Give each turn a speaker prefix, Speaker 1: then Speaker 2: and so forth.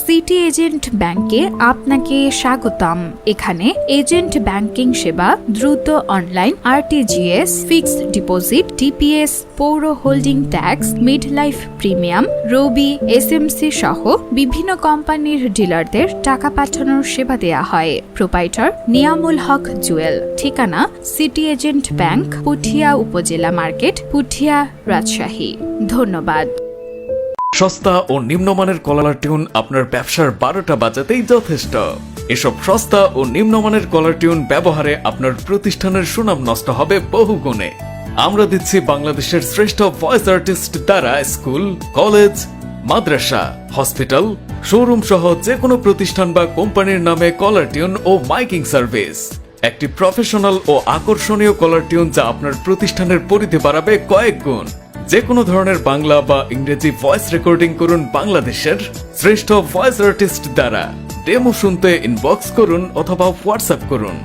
Speaker 1: City agent ব্যাংকে আপনাকে স্বাগতম। এখানে এজেন্ট ব্যাংকিং সেবা, দ্রুত online RTGS, fixed deposit, TPS, পৌর holding tax, mid life premium, Robi, SMC সহ বিভিন্ন কোম্পানির ডিলারদের টাকা পাঠানোর সেবা দেয়া হয়। প্রোপাইটার নিয়ামুল হক জুয়েল। ঠিকানা সিটি এজেন্ট ব্যাংক, পুঠিয়া উপজেলা মার্কেট, পুঠিয়া, রাজশাহী। ধন্যবাদ।
Speaker 2: সস্তা ও নিম্নমানের কলার টিউন আপনার ব্যবসার 12টা বাজাতেই যথেষ্ট। এসব সস্তা ও নিম্নমানের কলার টিউন ব্যবহারে আপনার প্রতিষ্ঠানের সুনাম নষ্ট হবে বহুগুণে। আমরা দিচ্ছি বাংলাদেশের শ্রেষ্ঠ ভয়েস আর্টিস্ট দ্বারা স্কুল, কলেজ, মাদ্রাসা, হসপিটাল, শোরুম সহ যে কোনো প্রতিষ্ঠান বা কোম্পানির নামে কলার টিউন ও মাইকিং সার্ভিস। একটি প্রফেশনাল ও আকর্ষণীয় কলার টিউন যা আপনার প্রতিষ্ঠানের পরিধি বাড়াবে কয়েক গুণ। যে কোনো ধরনের বাংলা বা ইংরেজি ভয়েস রেকর্ডিং করুন বাংলাদেশের শ্রেষ্ঠ ভয়েস আর্টিস্ট দ্বারা। ডেমো শুনতে ইনবক্স করুন অথবা হোয়াটসঅ্যাপ করুন।